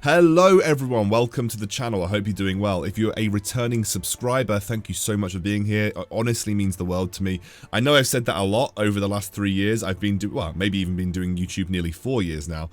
Hello everyone, welcome to the channel. I hope you're doing well. If you're a returning subscriber, thank you so much for being here. It honestly means the world to me. I know I've said that a lot over the last 3 years. I've been maybe even been doing YouTube nearly 4 years now.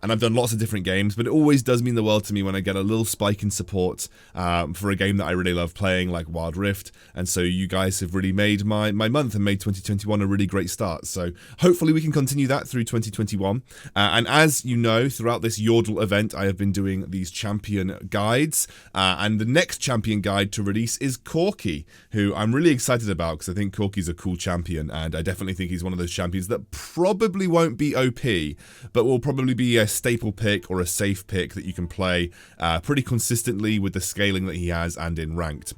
And I've done lots of different games, but it always does mean the world to me when I get a little spike in support for a game that I really love playing, like Wild Rift. And so you guys have really made my month and made 2021 a really great start. So hopefully we can continue that through 2021. And as you know, throughout this Yordle event, I have been doing these champion guides. And the next champion guide to release is Corki, who I'm really excited about because I think Corki's a cool champion. And I definitely think he's one of those champions that probably won't be OP, but will probably be a staple pick or a safe pick that you can play pretty consistently with the scaling that he has and in ranked.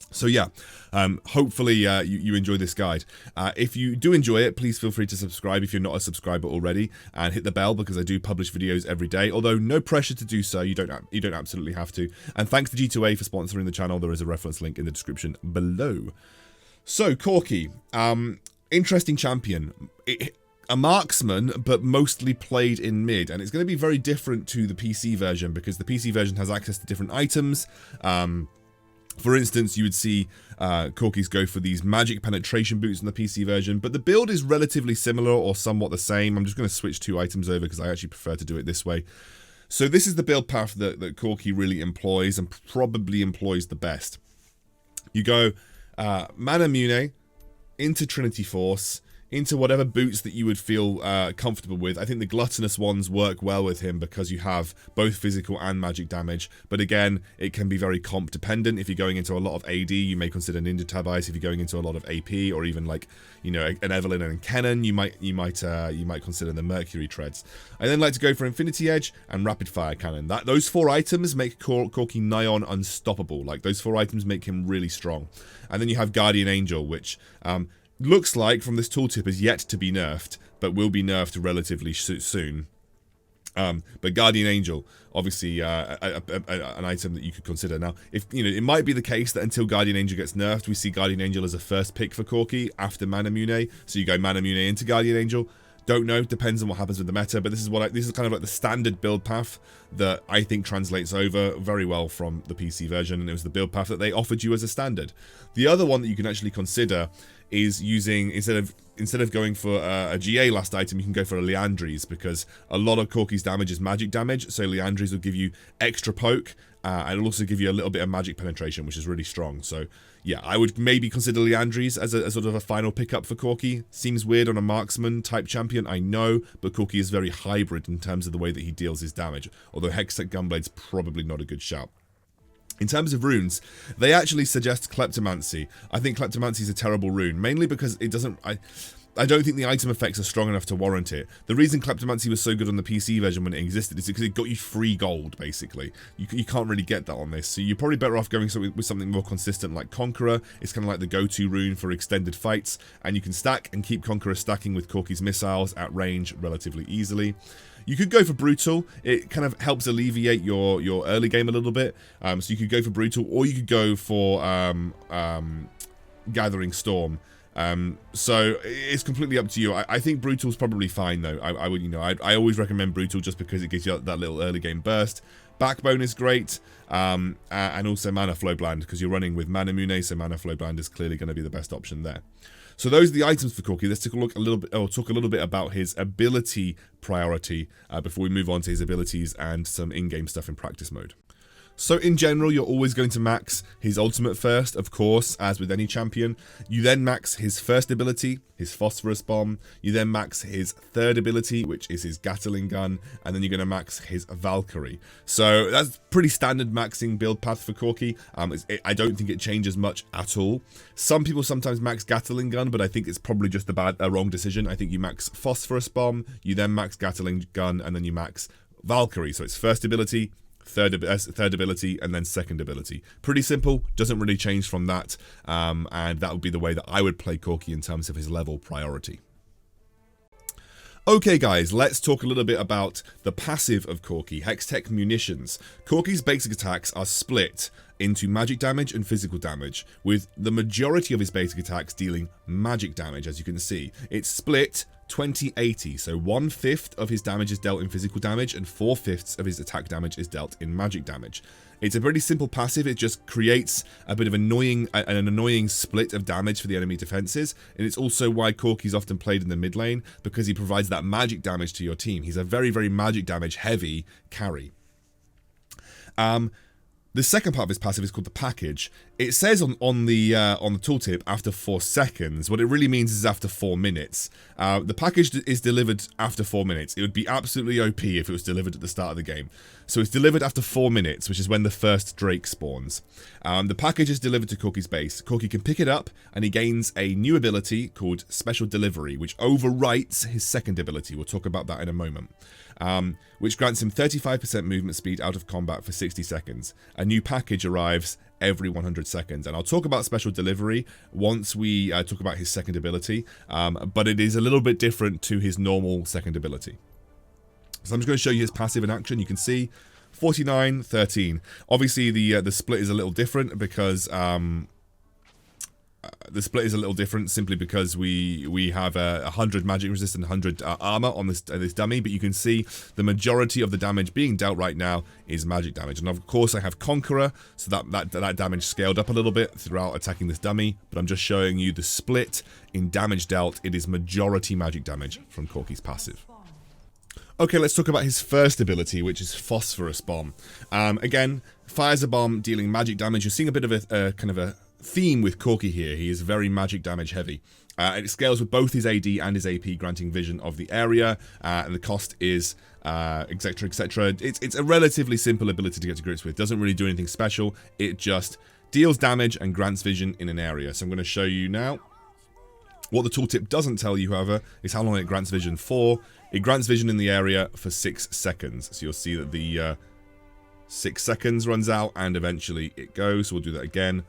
So yeah, hopefully you enjoy this guide. If you do enjoy it, please feel free to subscribe if you're not a subscriber already, and hit the bell because I do publish videos every day, although no pressure to do so. You don't absolutely have to. And thanks to G2A for sponsoring the channel. There is a reference link in the description below. So Corki, interesting champion. A marksman, but mostly played in mid, and it's going to be very different to the PC version because the PC version has access to different items. For instance, you would see Corkis go for these magic penetration boots in the PC version, but the build is relatively similar or somewhat the same. I'm just going to switch 2 items over because I actually prefer to do it this way. So this is the build path that Corki really employs and probably employs the best. You go Mana Mune into Trinity Force, into whatever boots that you would feel comfortable with. I think the gluttonous ones work well with him because you have both physical and magic damage, but again, it can be very comp dependent. If you're going into a lot of AD, you may consider Ninja Tabice. If you're going into a lot of AP, or even like, you know, an Evelyn and Kennen, you might consider the Mercury Treads. I then like to go for Infinity Edge and Rapid Fire Cannon. Those 4 items make Corki nigh on unstoppable. Like, those 4 items make him really strong. And then you have Guardian Angel, which looks like from this tooltip is yet to be nerfed, but will be nerfed relatively soon. But Guardian Angel, obviously an item that you could consider. Now, if you know, it might be the case that until Guardian Angel gets nerfed, we see Guardian Angel as a first pick for Corki after Mana Mune. So you go Mana Mune into Guardian Angel. Don't know, depends on what happens with the meta, but this is kind of like the standard build path that I think translates over very well from the PC version, and it was the build path that they offered you as a standard. The other one that you can actually consider is using, instead of going for a GA last item, you can go for a Liandry's, because a lot of Corki's damage is magic damage, so Liandry's will give you extra poke, and it'll also give you a little bit of magic penetration, which is really strong. So yeah, I would maybe consider Liandry's as a sort of a final pickup for Corki. Seems weird on a marksman type champion, I know, but Corki is very hybrid in terms of the way that he deals his damage, although Hextech Gunblade's probably not a good shout. In terms of runes, they actually suggest Kleptomancy. I think Kleptomancy is a terrible rune, mainly because it doesn't... I don't think the item effects are strong enough to warrant it. The reason Kleptomancy was so good on the PC version when it existed is because it got you free gold, basically. You can't really get that on this, so you're probably better off going with something more consistent like Conqueror. It's kind of like the go-to rune for extended fights, and you can stack and keep Conqueror stacking with Corki's missiles at range relatively easily. You could go for Brutal. It kind of helps alleviate your early game a little bit. So you could go for Brutal, or you could go for Gathering Storm. So it's completely up to you. I think Brutal's probably fine though. I always recommend Brutal just because it gives you that little early game burst. Backbone is great, and also Mana Flow Bland because you're running with Mana Mune, so Mana Flow Bland is clearly going to be the best option there. So those are the items for Corki. Let's talk a little bit about his ability priority before we move on to his abilities and some in-game stuff in practice mode. So in general, you're always going to max his ultimate first, of course, as with any champion. You then max his first ability, his Phosphorus Bomb. You then max his third ability, which is his Gattling Gun, and then you're going to max his Valkyrie. So that's pretty standard maxing build path for Corki. I don't think it changes much at all. Some people sometimes max Gattling Gun, but I think it's probably just a wrong decision. I think you max Phosphorus Bomb, you then max Gattling Gun, and then you max Valkyrie. So it's first ability, third ability, and then second ability. Pretty simple, doesn't really change from that, and that would be the way that I would play Corki in terms of his level priority. Okay guys, let's talk a little bit about the passive of Corki, Hextech Munitions. Corki's basic attacks are split into magic damage and physical damage, with the majority of his basic attacks dealing magic damage, as you can see. It's split 20-80, so 1/5 of his damage is dealt in physical damage and 4/5 of his attack damage is dealt in magic damage. It's a pretty simple passive. It just creates a bit of an annoying split of damage for the enemy defenses, and it's also why Corki's often played in the mid lane, because he provides that magic damage to your team. He's a very, very magic damage heavy carry. The second part of his passive is called the package. It says on the tooltip after 4 seconds. What it really means is after 4 minutes. The package is delivered after 4 minutes. It would be absolutely OP if it was delivered at the start of the game. So it's delivered after 4 minutes, which is when the first Drake spawns. The package is delivered to Corki's base. Corki can pick it up, and he gains a new ability called Special Delivery, which overwrites his second ability. We'll talk about that in a moment. Which grants him 35% movement speed out of combat for 60 seconds. A new package arrives every 100 seconds. And I'll talk about Special Delivery once we talk about his second ability, but it is a little bit different to his normal second ability. So I'm just going to show you his passive in action. You can see 49-13. Obviously, the split is a little different because simply because we have 100 magic resist and 100 armor on this dummy, but you can see the majority of the damage being dealt right now is magic damage. And of course I have Conqueror, so that damage scaled up a little bit throughout attacking this dummy, but I'm just showing you the split in damage dealt. It is majority magic damage from Corki's passive. Okay, let's talk about his first ability, which is Phosphorus Bomb. Again, fires a bomb dealing magic damage. You're seeing a bit of a kind of a theme with Corki here. He is very magic damage heavy. It scales with both his AD and his AP, granting vision of the area, and the cost is etc, etc. It's a relatively simple ability to get to grips with. Doesn't really do anything special. It just deals damage and grants vision in an area. So I'm going to show you now. What the tooltip doesn't tell you, however, is how long it grants vision for. It grants vision in the area for 6 seconds. So you'll see that the 6 seconds runs out and eventually it goes. So we'll do that again.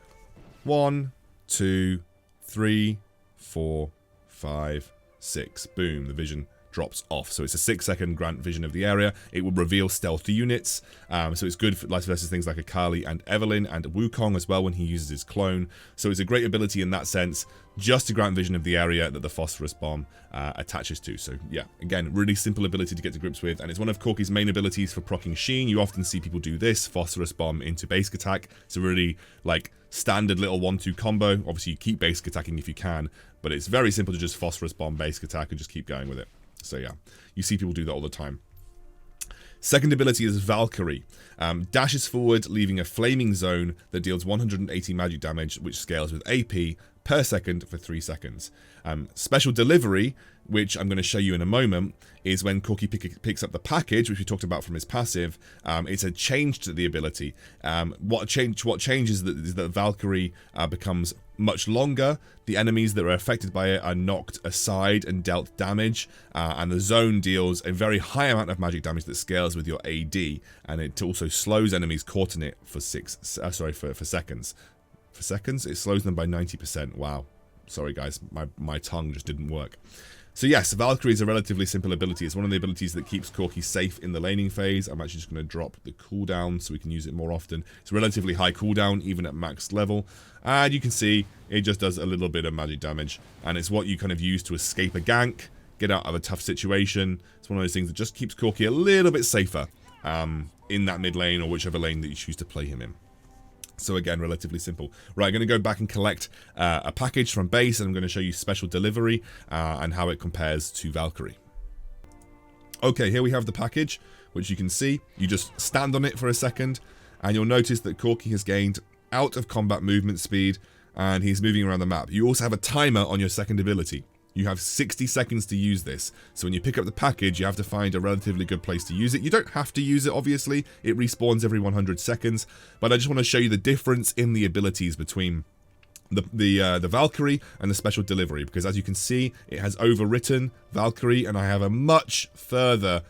1, 2, 3, 4, 5, 6. Boom, the vision drops off. So it's a 6-second grant vision of the area. It will reveal stealth units. So it's good for versus things like Akali and Evelyn and Wukong as well when he uses his clone. So it's a great ability in that sense, just to grant vision of the area that the Phosphorus Bomb attaches to. So yeah, again, really simple ability to get to grips with, and it's one of Corki's main abilities for proccing Sheen. You often see people do this, Phosphorus Bomb into basic attack. It's a really like standard little 1-2 combo. Obviously you keep basic attacking if you can, but it's very simple to just Phosphorus Bomb basic attack and just keep going with it. So yeah, you see people do that all the time. Second ability is Valkyrie. Dashes forward, leaving a flaming zone that deals 180 magic damage, which scales with AP per second for 3 seconds. Special Delivery, which I'm going to show you in a moment, is when Corki picks up the package, which we talked about from his passive. It's a change to the ability. What changes is that Valkyrie becomes much longer. The enemies that are affected by it are knocked aside and dealt damage, and the zone deals a very high amount of magic damage that scales with your AD, and it also slows enemies caught in it for seconds. For seconds, it slows them by 90%. Wow. Sorry guys, my tongue just didn't work. So yes, Valkyrie is a relatively simple ability. It's one of the abilities that keeps Corki safe in the laning phase. I'm actually just going to drop the cooldown so we can use it more often. It's a relatively high cooldown, even at max level. And you can see it just does a little bit of magic damage. And it's what you kind of use to escape a gank, get out of a tough situation. It's one of those things that just keeps Corki a little bit safer in that mid lane or whichever lane that you choose to play him in. So again, relatively simple. Right, I'm going to go back and collect a package from base, and I'm going to show you Special Delivery and how it compares to Valkyrie. Okay, here we have the package, which you can see. You just stand on it for a second, and you'll notice that Corki has gained out of combat movement speed, and he's moving around the map. You also have a timer on your second ability. You have 60 seconds to use this. So when you pick up the package, you have to find a relatively good place to use it. You don't have to use it, obviously. It respawns every 100 seconds. But I just want to show you the difference in the abilities between the Valkyrie and the Special Delivery. Because as you can see, it has overwritten Valkyrie, and I have a much further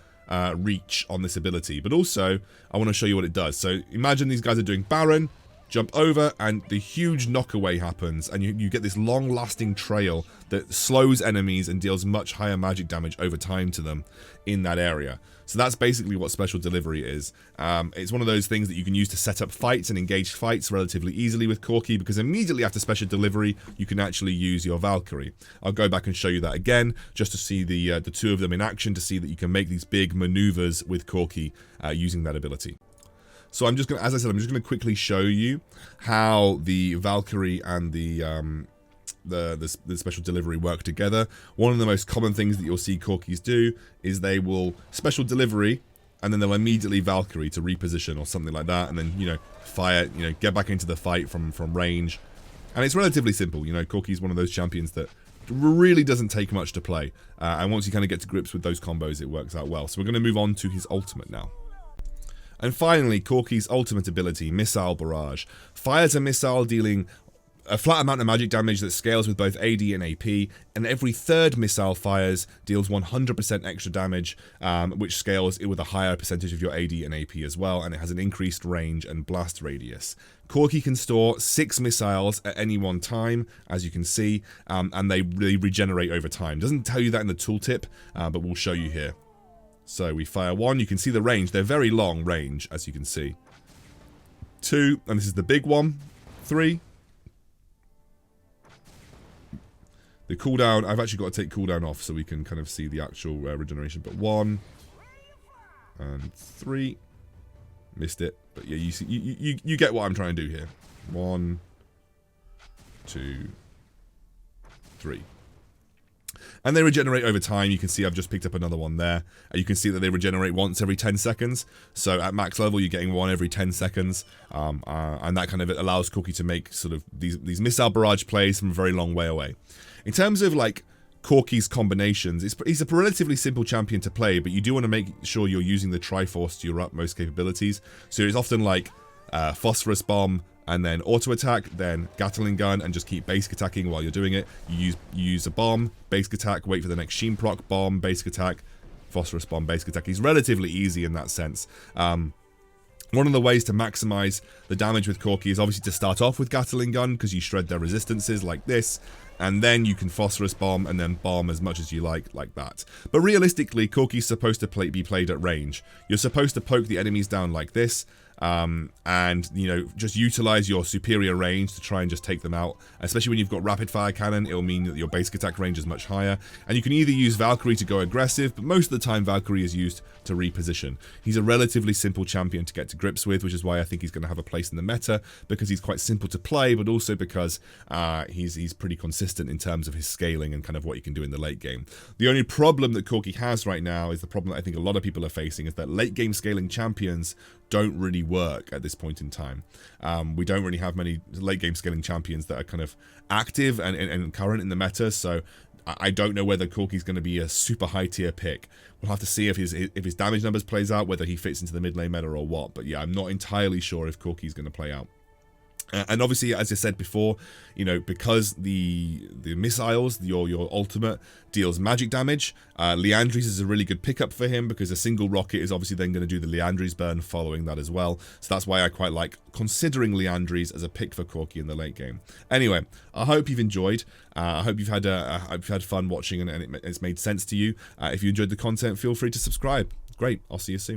reach on this ability. But also, I want to show you what it does. So imagine these guys are doing Baron. jump over, and the huge knockaway happens, and you get this long-lasting trail that slows enemies and deals much higher magic damage over time to them in that area. So that's basically what Special Delivery is. It's one of those things that you can use to set up fights and engage fights relatively easily with Corki, because immediately after Special Delivery, you can actually use your Valkyrie. I'll go back and show you that again, just to see the two of them in action, to see that you can make these big maneuvers with Corki using that ability. So I'm just going to, as I said, I'm just going to quickly show you how the Valkyrie and the Special Delivery work together. One of the most common things that you'll see Corkis do is they will Special Delivery, and then they'll immediately Valkyrie to reposition or something like that, and then, you know, fire, you know, get back into the fight from range. And it's relatively simple. You know, Corki's one of those champions that really doesn't take much to play, and once you kind of get to grips with those combos, it works out well. So we're going to move on to his ultimate now. And finally, Corki's ultimate ability, Missile Barrage. Fires a missile dealing a flat amount of magic damage that scales with both AD and AP, and every third missile fires deals 100% extra damage, which scales with a higher percentage of your AD and AP as well, and it has an increased range and blast radius. Corki can store 6 missiles at any one time, as you can see, and they regenerate over time. Doesn't tell you that in the tooltip, but we'll show you here. So we fire 1, you can see the range, they're very long range, as you can see. 2, and this is the big one. 3. The cooldown, I've actually got to take cooldown off so we can kind of see the actual regeneration, but 1, and 3. Missed it, but yeah, you see, you get what I'm trying to do here. 1, 2, 3. And they regenerate over time. You can see I've just picked up another one there. You can see that they regenerate once every 10 seconds. So at max level, you're getting one every 10 seconds. And that kind of allows Corki to make sort of these missile barrage plays from a very long way away. In terms of like Corki's combinations, he's a relatively simple champion to play, but you do want to make sure you're using the Triforce to your utmost capabilities. So it's often like Phosphorus Bomb, and then auto attack, then gattling gun, and just keep basic attacking while you're doing it. You use a bomb, basic attack, wait for the next sheen proc, bomb, basic attack, phosphorus bomb, basic attack. He's relatively easy in that sense. One of the ways to maximize the damage with Corki is obviously to start off with gattling gun, because you shred their resistances like this, and then you can phosphorus bomb and then bomb as much as you like that. But realistically, Corki's supposed to be played at range. You're supposed to poke the enemies down like this, and, you know, just utilize your superior range to try and just take them out. Especially when you've got rapid fire cannon, it'll mean that your basic attack range is much higher. And you can either use Valkyrie to go aggressive, but most of the time Valkyrie is used to reposition. He's a relatively simple champion to get to grips with, which is why I think he's going to have a place in the meta, because he's quite simple to play, but also because he's pretty consistent in terms of his scaling and kind of what you can do in the late game. The only problem that Corki has right now is the problem that I think a lot of people are facing, is that late game scaling champions don't really work at this point in time. We don't really have many late game scaling champions that are kind of active and current in the meta, so I don't know whether Corki's going to be a super high tier pick. We'll have to see if his damage numbers plays out, whether he fits into the mid lane meta or what, but yeah, I'm not entirely sure if Corki's going to play out. And obviously, as I said before, you know, because the missiles, your ultimate, deals magic damage, Liandry's is a really good pickup for him, because a single rocket is obviously then going to do the Liandry's burn following that as well. So that's why I quite like considering Liandry's as a pick for Corki in the late game. Anyway, I hope you've enjoyed. I hope you've had fun watching and it's made sense to you. If you enjoyed the content, feel free to subscribe. Great, I'll see you soon.